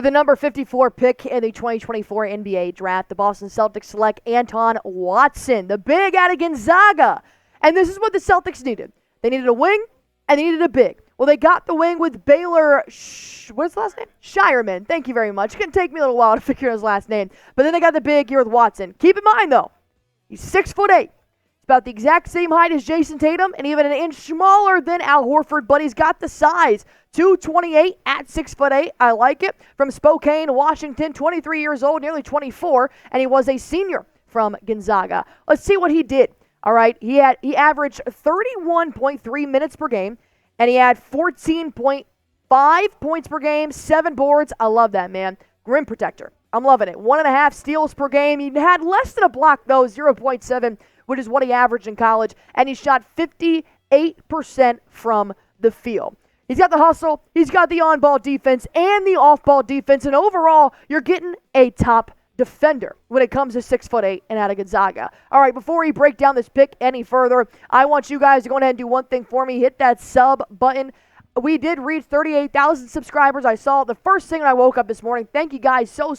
the number 54 pick in the 2024 NBA draft, the Boston Celtics select Anton Watson, the big out of Gonzaga. And this is what the Celtics needed. They needed a wing, and they needed a big. Well, they got the wing with Baylor, what's the last name? Scheierman. Thank you very much. It's going to take me a little while to figure out his last name. But then they got the big here with Watson. Keep in mind, though, he's 6'8". He's about the exact same height as Jason Tatum and even an inch smaller than Al Horford, but he's got the size. 228 at 6'8". I like it. From Spokane, Washington, 23 years old, nearly 24, and he was a senior from Gonzaga. Let's see what he did. All right, he averaged 31.3 minutes per game, and he had 14.5 points per game, 7 boards. I love that, man. Rim protector. I'm loving it. 1.5 steals per game. He had less than a block, though, 0.7, which is what he averaged in college, and he shot 58% from the field. He's got the hustle, he's got the on-ball defense, and the off-ball defense, and overall, you're getting a top defender when it comes to 6'8" and out of Gonzaga. All right, before we break down this pick any further, I want you guys to go ahead and do one thing for me. Hit that sub button. We did reach 38,000 subscribers. I saw it the first thing when I woke up this morning. Thank you guys so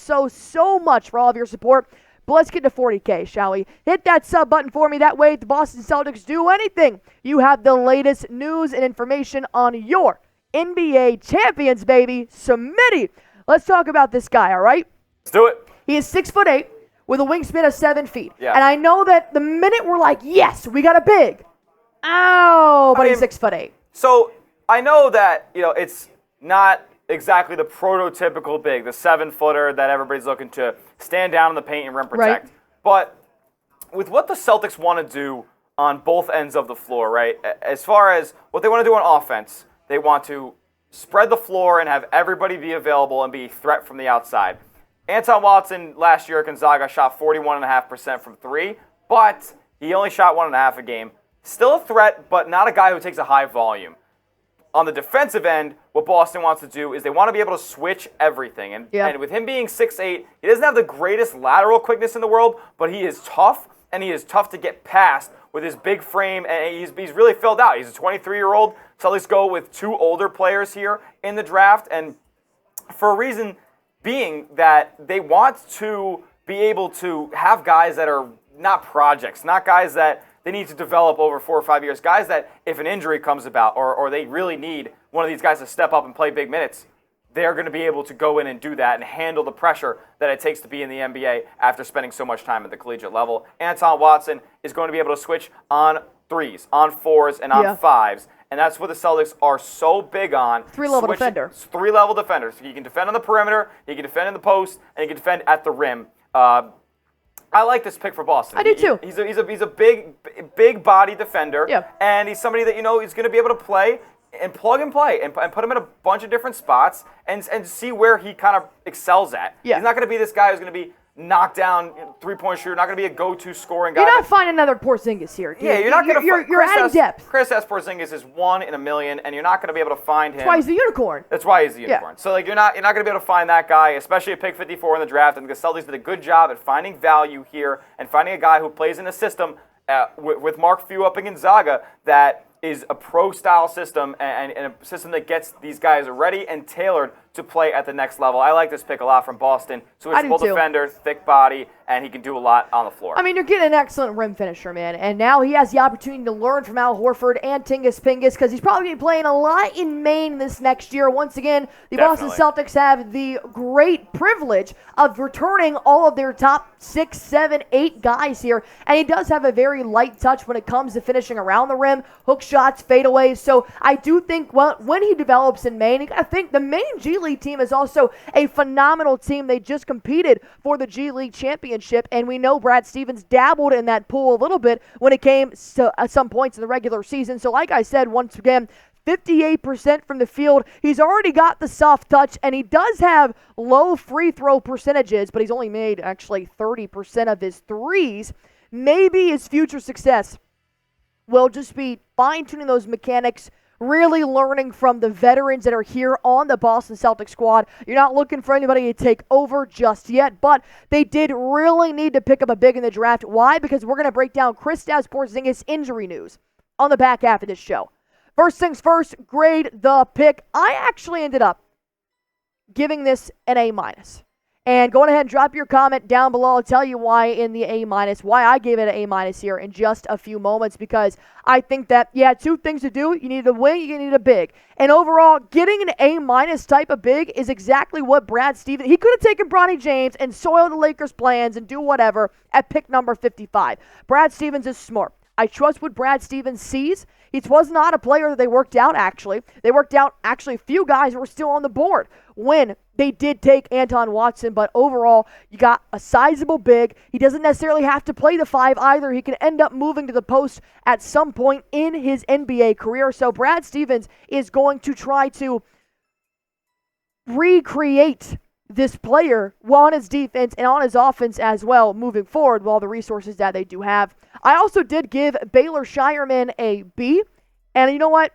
much for all of your support. But let's get to 40K, shall we? Hit that sub button for me. That way, if the Boston Celtics do anything, you have the latest news and information on your NBA champions, baby. Smitty, let's talk about this guy, all right? Let's do it. He is 6'8" with a wingspan of 7 feet. Yeah. And I know that the minute we're like, yes, we got a big. Ow, but he's 6'8". So I know that, it's not exactly the prototypical big, the 7-footer that everybody's looking to stand down in the paint and rim protect. Right. But with what the Celtics want to do on both ends of the floor, right? As far as what they want to do on offense, they want to spread the floor and have everybody be available and be a threat from the outside. Anton Watson last year at Gonzaga shot 41.5% from 3, but he only shot 1.5 a game. Still a threat, but not a guy who takes a high volume. On the defensive end, what Boston wants to do is they want to be able to switch everything. And with him being 6'8", he doesn't have the greatest lateral quickness in the world, but he is tough, and he is tough to get past with his big frame, and he's really filled out. He's a 23-year-old. Celtics go with 2 older players here in the draft, and for a reason being that they want to be able to have guys that are not projects, not guys that they need to develop over 4 or 5 years, guys that if an injury comes about or they really need one of these guys to step up and play big minutes, they're going to be able to go in and do that and handle the pressure that it takes to be in the NBA after spending so much time at the collegiate level. Anton Watson is going to be able to switch on 3s, on 4s, and on 5s. And that's what the Celtics are so big on. 3-level defender. 3-level defenders. He can defend on the perimeter, he can defend in the post, and he can defend at the rim. I like this pick for Boston. I do too. He's a big body defender, and he's somebody that he's going to be able to play and plug and play and put him in a bunch of different spots and see where he kind of excels at. Yeah. He's not going to be this guy who's going to be knocked down, 3-point shooter, not going to be a go-to scoring guy. You're not finding another Porzingis here, dude. Yeah, you're not going to. You're adding depth. Kristaps Porzingis is 1 in a million, and you're not going to be able to find him. That's why he's the unicorn. That's why he's the unicorn. So you're not going to be able to find that guy, especially at pick 54 in the draft. And the Celtics did a good job at finding value here and finding a guy who plays in a system with Mark Few up in Gonzaga that is a pro-style system and a system that gets these guys ready and tailored to play at the next level. I like this pick a lot from Boston. Switchable defender, thick body, and he can do a lot on the floor. I mean, you're getting an excellent rim finisher, man. And now he has the opportunity to learn from Al Horford and Tingus Pingus because he's probably going to be playing a lot in Maine this next year. Once again, the Boston Celtics have the great privilege of returning all of their top 6, 7, 8 guys here. And he does have a very light touch when it comes to finishing around the rim, hook shots, fadeaways. So I do think when he develops in Maine, you got to think the Maine G League team is also a phenomenal team. They just competed for the G League championship, and we know Brad Stevens dabbled in that pool a little bit when it came to some points in the regular season. So like I said, once again, 58% from the field. He's already got the soft touch, and he does have low free throw percentages, but he's only made actually 30% of his threes. Maybe his future success will just be fine-tuning those mechanics, really learning from the veterans that are here on the Boston Celtics squad. You're not looking for anybody to take over just yet, but they did really need to pick up a big in the draft. Why? Because we're going to break down Kristaps Porzingis injury news on the back half of this show. First things first, grade the pick. I actually ended up giving this an A-. And go ahead and drop your comment down below. I'll tell you why in the A-, why I gave it an A- here in just a few moments, because I think that you had two things to do. You needed a wing, you needed a big. And overall, getting an A- type of big is exactly what Brad Stevens, he could have taken Bronny James and soiled the Lakers' plans and do whatever at pick number 55. Brad Stevens is smart. I trust what Brad Stevens sees. He was not a player that they worked out, actually. They worked out, actually, a few guys who were still on the board when they did take Anton Watson. But overall, you got a sizable big. He doesn't necessarily have to play the 5 either. He can end up moving to the post at some point in his NBA career. So Brad Stevens is going to try to recreate this player on his defense and on his offense as well moving forward with all the resources that they do have. I also did give Baylor Scheierman a B, and you know what?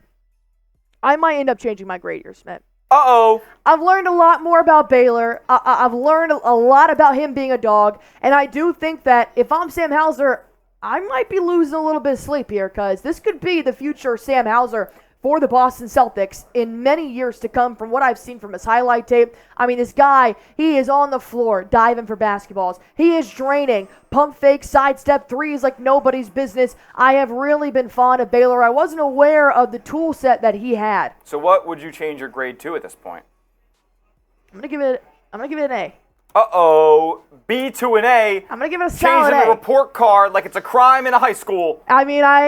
I might end up changing my grade here, Smith. Uh-oh. I've learned a lot more about Baylor. I've learned a lot about him being a dog, and I do think that if I'm Sam Hauser, I might be losing a little bit of sleep here, because this could be the future Sam Hauser for the Boston Celtics in many years to come from what I've seen from his highlight tape. I mean, this guy, he is on the floor diving for basketballs. He is draining pump fake, sidestep threes like nobody's business. I have really been fond of Baylor. I wasn't aware of the tool set that he had. So what would you change your grade to at this point? I'm gonna give it an A. Uh-oh. B to an A. I'm going to give it a solid A. Changing the report card like it's a crime in a high school. I mean, I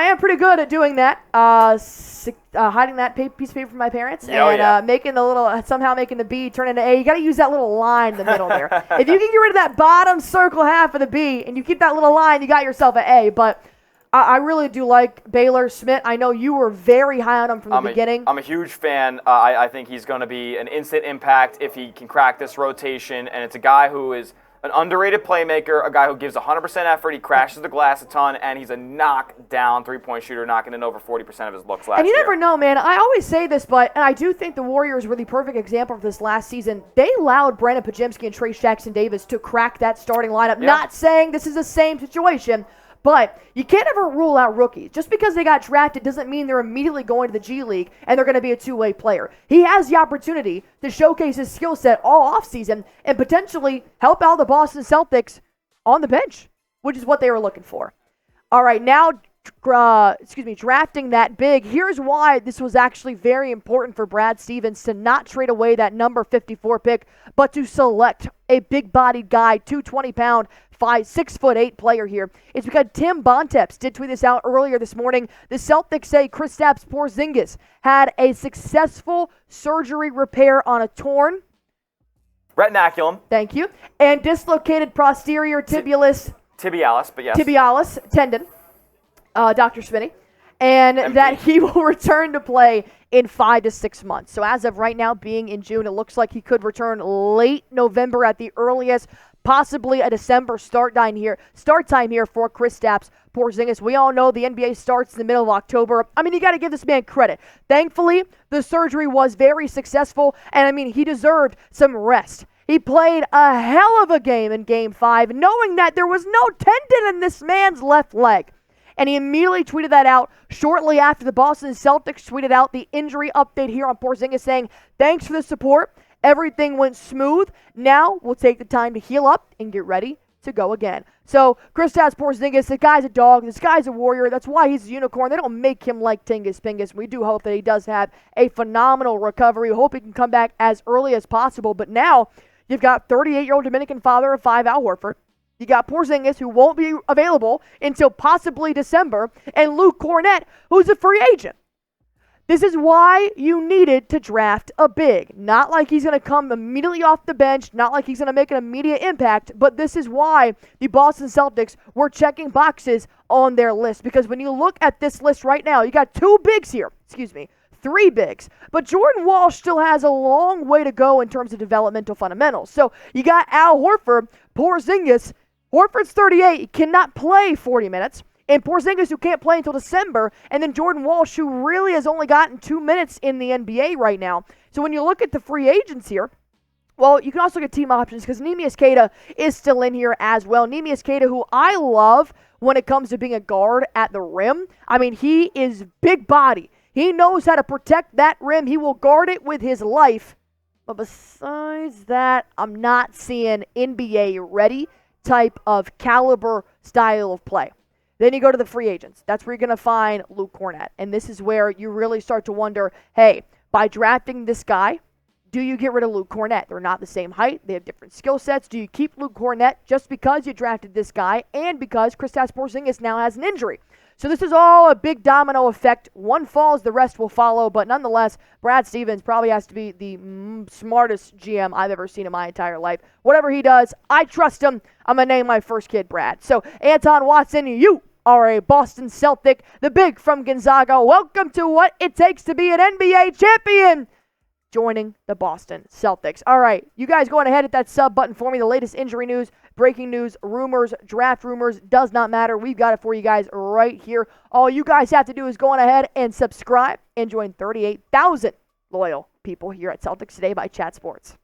am pretty good at doing that. Hiding that piece of paper from my parents somehow making the B turn into A. You got to use that little line in the middle there. If you can get rid of that bottom circle half of the B and you keep that little line, you got yourself an A. But I really do like Baylor Smith. I know you were very high on him from the beginning. I'm a huge fan. I think he's going to be an instant impact if he can crack this rotation. And it's a guy who is an underrated playmaker, a guy who gives 100% effort. He crashes the glass a ton, and he's a knockdown three-point shooter, knocking in over 40% of his looks last year. And you never know, man. I always say this, and I do think the Warriors were the perfect example of this last season. They allowed Brandon Podziemski and Trayce Jackson-Davis to crack that starting lineup. Yeah. Not saying this is the same situation, but you can't ever rule out rookies. Just because they got drafted doesn't mean they're immediately going to the G League and they're going to be a two-way player. He has the opportunity to showcase his skill set all offseason and potentially help out the Boston Celtics on the bench, which is what they were looking for. All right, now drafting that big. Here's why this was actually very important for Brad Stevens to not trade away that number 54 pick, but to select a big-bodied guy, 220-pound, 6'8" player here. It's because Tim Bontemps did tweet this out earlier this morning. The Celtics say Kristaps Porzingis had a successful surgery repair on a torn retinaculum. Thank you. And dislocated posterior tibialis. Tibialis, but yes. Tibialis tendon. Dr. Smitty. And MD. That he will return to play in 5 to 6 months. So as of right now, being in June, it looks like he could return late November at the earliest, possibly a December start time here for Kristaps Porzingis. We all know the NBA starts in the middle of October. I mean, you got to give this man credit. Thankfully, the surgery was very successful, and I mean, he deserved some rest. He played a hell of a game in Game 5, knowing that there was no tendon in this man's left leg. And he immediately tweeted that out shortly after the Boston Celtics tweeted out the injury update here on Porzingis, saying, "Thanks for the support. Everything went smooth. Now we'll take the time to heal up and get ready to go again." So Kristaps Porzingis, the guy's a dog. This guy's a warrior. That's why he's a unicorn. They don't make him like Tingus Pingus. We do hope that he does have a phenomenal recovery. We hope he can come back as early as possible. But now you've got 38-year-old Dominican father of 5 Al Horford. You got Porzingis, who won't be available until possibly December, and Luke Cornett, who's a free agent. This is why you needed to draft a big. Not like he's going to come immediately off the bench, not like he's going to make an immediate impact, but this is why the Boston Celtics were checking boxes on their list. Because when you look at this list right now, you got 3 bigs. But Jordan Walsh still has a long way to go in terms of developmental fundamentals. So you got Al Horford, Porzingis. Horford's 38, he cannot play 40 minutes. And Porzingis, who can't play until December. And then Jordan Walsh, who really has only gotten 2 minutes in the NBA right now. So when you look at the free agents here, well, you can also get team options because Neemias Queta is still in here as well. Neemias Queta, who I love when it comes to being a guard at the rim. I mean, he is big body. He knows how to protect that rim. He will guard it with his life. But besides that, I'm not seeing NBA ready type of caliber style of play. Then you go to the free agents. That's where you're going to find Luke Cornett. And this is where you really start to wonder, hey, by drafting this guy, do you get rid of Luke Cornett? They're not the same height. They have different skill sets. Do you keep Luke Cornett just because you drafted this guy and because Kristaps Porzingis now has an injury? So this is all a big domino effect. One falls, the rest will follow. But nonetheless, Brad Stevens probably has to be the smartest GM I've ever seen in my entire life. Whatever he does, I trust him. I'm going to name my first kid Brad. So Anton Watson, you are a Boston Celtic, the big from Gonzaga. Welcome to what it takes to be an NBA champion, joining the Boston Celtics. All right, you guys go on ahead, hit that sub button for me. The latest injury news, breaking news, rumors, draft rumors, does not matter. We've got it for you guys right here. All you guys have to do is go on ahead and subscribe and join 38,000 loyal people here at Celtics Today by Chat Sports.